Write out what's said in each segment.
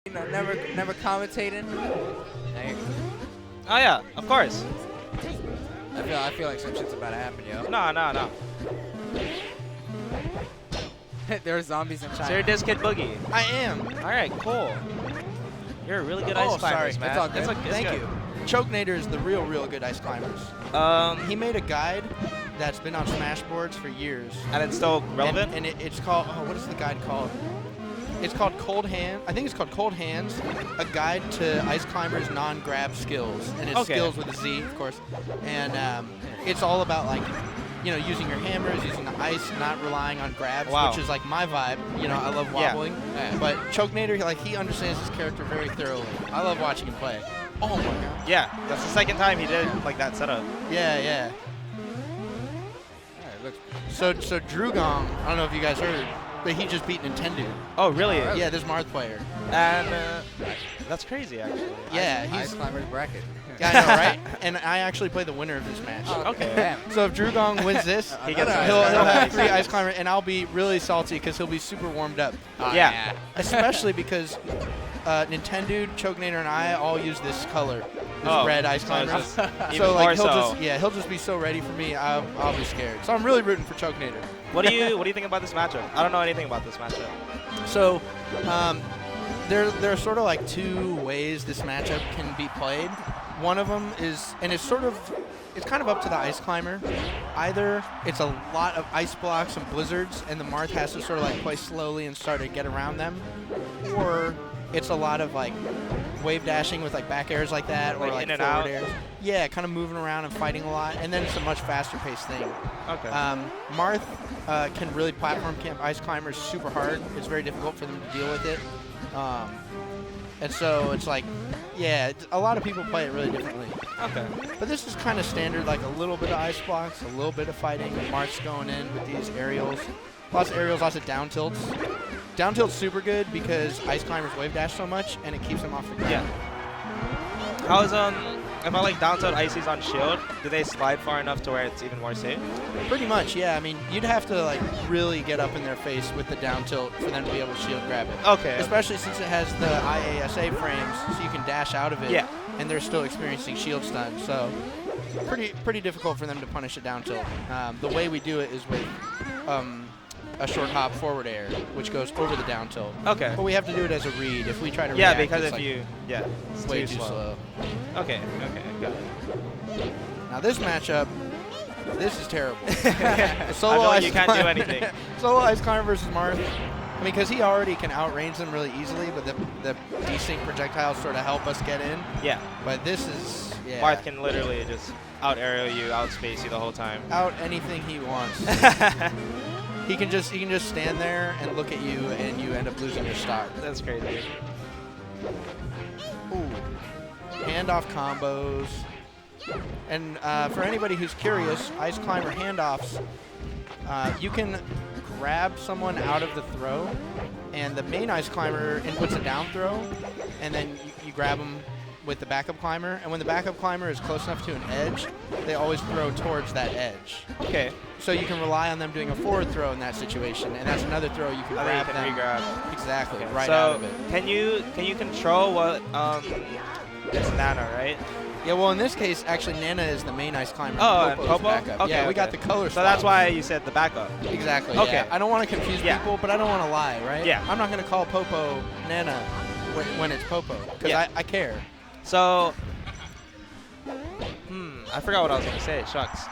You know, never commentating. Oh yeah, of course. I feel like some shit's about to happen, yo. No. There are zombies in China. So you're this kid Boogie. I am. All right, cool. You're a really good ice climber, man. It's all good. Thank you. Choknater is the real good ice climbers. He made a guide that's been on Smashboards for years. And it's still relevant? And it's called, what is the guide called? It's called Cold Hand. I think it's called Cold Hands, a guide to ice climbers' non-grab skills. And it's skills with a Z, of course. And it's all about, like, you know, using your hammers, using the ice, not relying on grabs, which is like my vibe. You know, I love wobbling. Yeah. But Choknater, like, he understands his character very thoroughly. I love watching him play. Oh my god. Yeah, that's the second time he did like that setup. Yeah. So Drewgong, I don't know if you guys heard, but he just beat Nintendo. Oh, really? Yeah, this Marth player. And that's crazy, actually. Yeah, Ice Climbers bracket. Yeah, I know, right? And I actually play the winner of this match. Oh, okay. So if Drewgong wins this, he gets he'll have 3 ice climbers, and I'll be really salty because he'll be super warmed up. Yeah. Especially because Nintendo, Choknater, and I all use this color, this red ice climber. So like he'll just be so ready for me. I'll be scared. So I'm really rooting for Choknater. What do you think about this matchup? I don't know anything about this matchup. So there are sort of like 2 ways this matchup can be played. One of them is, and it's kind of up to the ice climber. Either it's a lot of ice blocks and blizzards, and the Marth has to sort of like play slowly and start to get around them, or it's a lot of like wave dashing with like back airs like that, or like forward airs. Yeah, kind of moving around and fighting a lot, and then it's a much faster paced thing. Okay. Marth can really platform camp ice climbers super hard. It's very difficult for them to deal with it. And so it's like, yeah, a lot of people play it really differently. Okay. But this is kind of standard, like a little bit of ice blocks, a little bit of fighting. Marth's going in with these aerials. Lots of aerials, lots of down tilts. Down tilt's super good because ice climbers wave dash so much, and it keeps them off the ground. Yeah. How's if I like down tilt ices on shield, do they slide far enough to where it's even more safe? Pretty much, yeah. I mean, you'd have to like really get up in their face with the down tilt for them to be able to shield grab it. Okay. Especially since it has the IASA frames, so you can dash out of it. Yeah. And they're still experiencing shield stun, so pretty difficult for them to punish a down tilt. The way we do it is with a short hop forward air, which goes over the down tilt. Okay. But we have to do it as a read. If we try to react, because it's if like it's way too slow. Okay, got it. Now this matchup, this is terrible. Solo I feel like you can't do anything. Solo ice climber versus Marth. I mean, because he already can outrange them really easily, but the desync projectiles sort of help us get in. Yeah. But this is, yeah. Marth can literally just out aerial you, outspace you the whole time. Out anything he wants. He can just stand there and look at you, and you end up losing your stock. That's crazy. Ooh. Handoff combos. And for anybody who's curious, ice climber handoffs, you can grab someone out of the throw, and the main ice climber inputs a down throw, and then you grab them with the backup climber, and when the backup climber is close enough to an edge, they always throw towards that edge. Okay. So you can rely on them doing a forward throw in that situation, and that's another throw you can grab them. Re-grab. Exactly, right so out of it. Can you control what it's Nana, right? Yeah, well, in this case, actually, Nana is the main ice climber. Oh, and Popo's Popo? backup. Okay, yeah, we got the color So that's why you said the backup. Exactly. Okay. Yeah. I don't want to confuse people, but I don't want to lie, right? Yeah. I'm not going to call Popo Nana when it's Popo, because I care. So, I forgot what I was going to say. Shucks.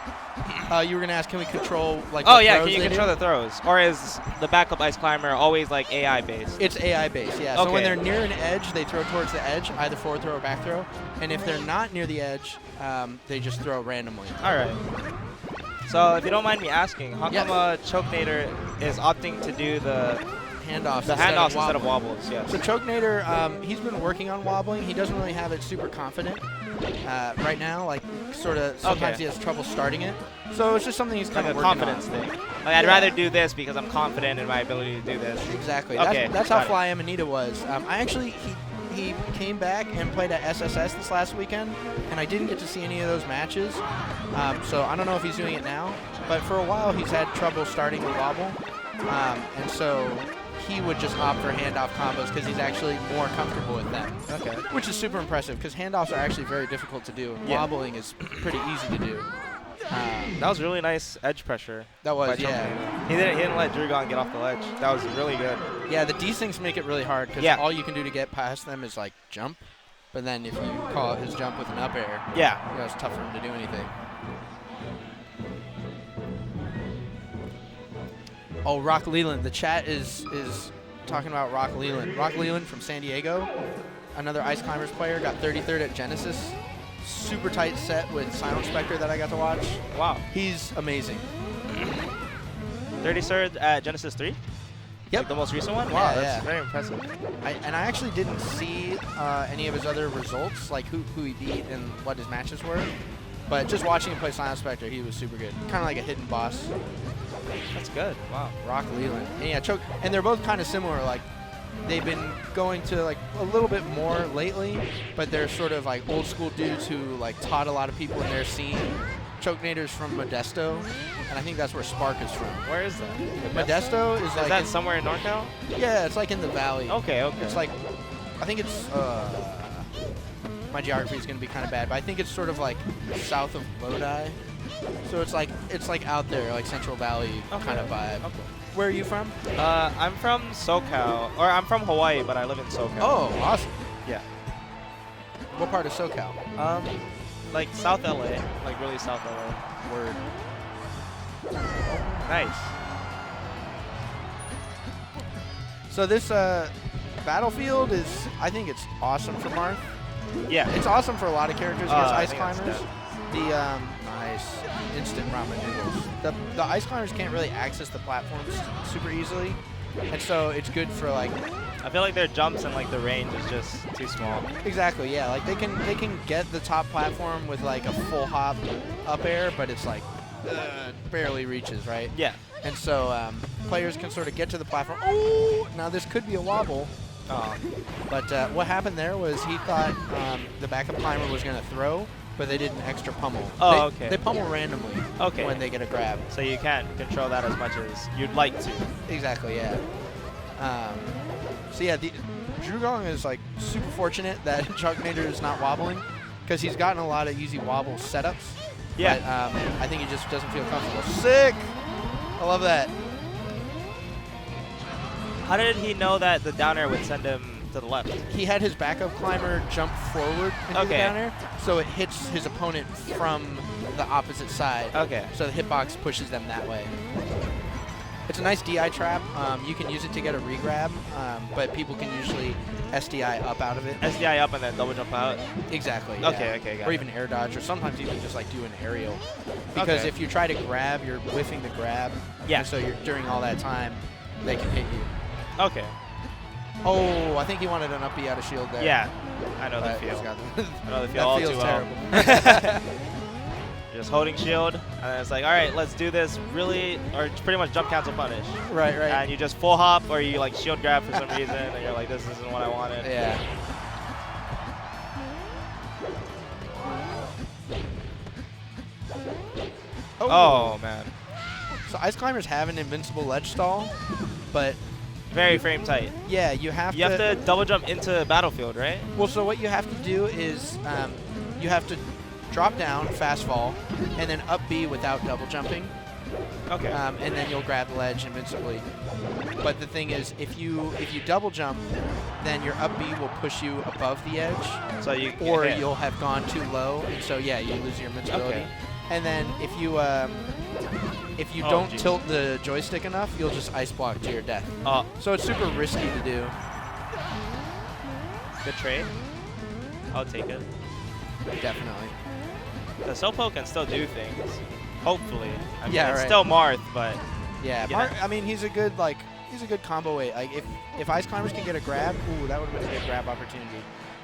You were going to ask, can we control, like, Oh, what yeah, throws can you they control do? the throws? Or is the backup ice climber always, like, AI-based? It's AI-based, yeah. Okay. So when they're near an edge, they throw towards the edge, either forward throw or back throw. And if they're not near the edge, they just throw randomly. All right. So if you don't mind me asking, how come Choknater is opting to do the handoffs instead of wobbles? Yeah. So Choknater, he's been working on wobbling. He doesn't really have it super confident right now. Like, sort of, sometimes he has trouble starting it. So it's just something he's kind of working confidence thing. Like, I'd rather do this because I'm confident in my ability to do this. Exactly. Okay. That's how Fly Amanita was. He came back and played at SSS this last weekend, and I didn't get to see any of those matches. So I don't know if he's doing it now, but for a while he's had trouble starting the wobble. And so he would just opt for handoff combos because he's actually more comfortable with them. Okay. Which is super impressive because handoffs are actually very difficult to do. And Yeah. wobbling is pretty easy to do. That was really nice edge pressure. That was, by yeah. Choknater. He didn't let Drewgong get off the ledge. That was really good. Yeah, the desyncs make it really hard because Yeah. all you can do to get past them is like jump. But then if you call out his jump with an up air, Yeah. you know, it's tough for him to do anything. Oh, Rock Leland. The chat is talking about Rock Leland. Rock Leland from San Diego, another Ice Climbers player, got 33rd at Genesis. Super tight set with Silent Spectre that I got to watch. Wow. He's amazing. 33rd at Genesis 3? Yep. Like the most recent one? Yeah, Wow, that's yeah. very impressive. I actually didn't see any of his other results, like who he beat and what his matches were. But just watching him play Silent Spectre, he was super good. Kind of like a hidden boss. That's good. Wow. Rock Leland. And yeah, and they're both kind of similar. Like they've been going to like a little bit more lately, but they're sort of like old school dudes who like taught a lot of people in their scene. Choknater's from Modesto, and I think that's where Spark is from. Where is that? Modesto is like that somewhere in NorCal? Yeah, it's like in the valley. Okay, okay. It's like, I think it's, my geography is going to be kind of bad, but I think it's sort of like south of Lodi. So it's like out there, like Central Valley kind of vibe. Okay. Where are you from? I'm from SoCal, or I'm from Hawaii, but I live in SoCal. Oh, awesome. Yeah. What part of SoCal? Like South LA, like really South LA. Word. Nice. So this battlefield is, I think it's awesome for Marth. Yeah. It's awesome for a lot of characters against I Ice think that's Climbers. good. The nice instant ramen noodles. The Ice Climbers can't really access the platforms super easily, and so it's good for like. I feel like their jumps and like the range is just too small. Exactly, yeah. Like they can get the top platform with like a full hop up air, but it's like barely reaches, right? Yeah. And so players can sort of get to the platform. Oh, now this could be a wobble. But what happened there was he thought the backup climber was going to throw, but they did an extra pummel. Oh, okay. okay. They pummel randomly when they get a grab. So you can't control that as much as you'd like to. Exactly, yeah. So yeah, Drewgong is like super fortunate that Choknater is not wobbling because he's gotten a lot of easy wobble setups. Yeah. But I think he just doesn't feel comfortable. Sick! I love that. How did he know that the down air would send him to the left? He had his backup climber jump forward into the down air, so it hits his opponent from the opposite side. Okay. So the hitbox pushes them that way. It's a nice DI trap. You can use it to get a regrab, but people can usually SDI up out of it. SDI up and then double jump out? Exactly. Yeah. Okay, got Or it. even air dodge, or sometimes even just like do an aerial. Because if you try to grab, you're whiffing the grab. Yeah. And so you're during all that time, they can hit you. Okay. Oh, I think he wanted an up B out of shield there. Yeah. I know the But feel. he's got the I know the feel that all feels too well. terrible. You're just holding shield, and then it's like, all right, let's do this really, or pretty much jump cancel punish. Right. And you just full hop, or you like shield grab for some reason, and you're like, this isn't what I wanted. Yeah. Oh, man. So Ice Climbers have an invincible ledge stall, but Very frame tight. yeah, you have You have to double jump into Battlefield, right? Well, so what you have to do is you have to drop down, fast fall, and then up B without double jumping. Okay. And then you'll grab the ledge invincibly. But the thing is, if you double jump, then your up B will push you above the edge, So you or hit. you'll have gone too low, and so yeah, you lose your invincibility. Okay. And then if you Oh, don't geez. tilt the joystick enough, you'll just ice block to your death. Oh, So it's super risky to do. good trade. I'll take it. Definitely. The Slowpoke can still do things. Hopefully. I mean, Yeah, it's right. still Marth, but Yeah, Yeah. I mean, he's a good combo weight. Like if Ice Climbers can get a grab, ooh, that would have been a good grab opportunity.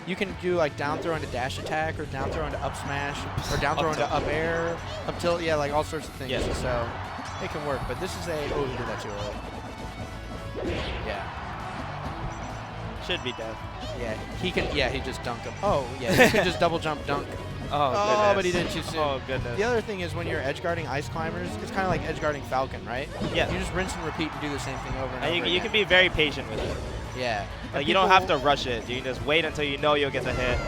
You can do like down throw into dash attack, or down throw into up smash, or down throw Up into tilt. up air, up tilt. Yeah, like all sorts of things. Yeah. So it can work. But this is a he did that too early. Yeah, should be death. yeah, he can. Yeah, he just dunked him. Oh yeah, he can just double jump dunk. Oh, Oh, goodness. but he didn't too soon. Oh, goodness. The other thing is when you're edge guarding ice climbers, it's kind of like edge guarding Falcon, right? Yeah. You just rinse and repeat and do the same thing over and over You again. can be very patient with it. Yeah. Like, And you don't have people- to rush it. You can just wait until you know you'll get the hit.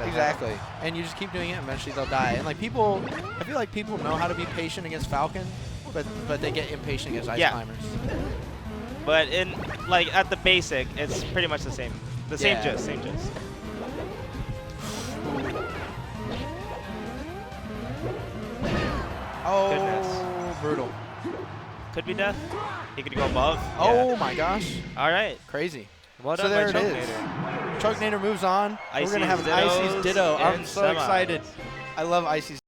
Exactly. And you just keep doing it, and eventually they'll die. And like people, I feel like people know how to be patient against Falcon, but they get impatient against ice climbers. But in like at the basic, it's pretty much the same. The same Yeah. gist, same gist. Oh, Goodness. brutal. Could be death. He could go above. Oh Yeah. my gosh. All right. Crazy. Well So done there by it is. Choknater. Choknater moves on. We're going to have an Icy's Icy's Dittos Ditto. I'm in so semis. excited. I love Icy's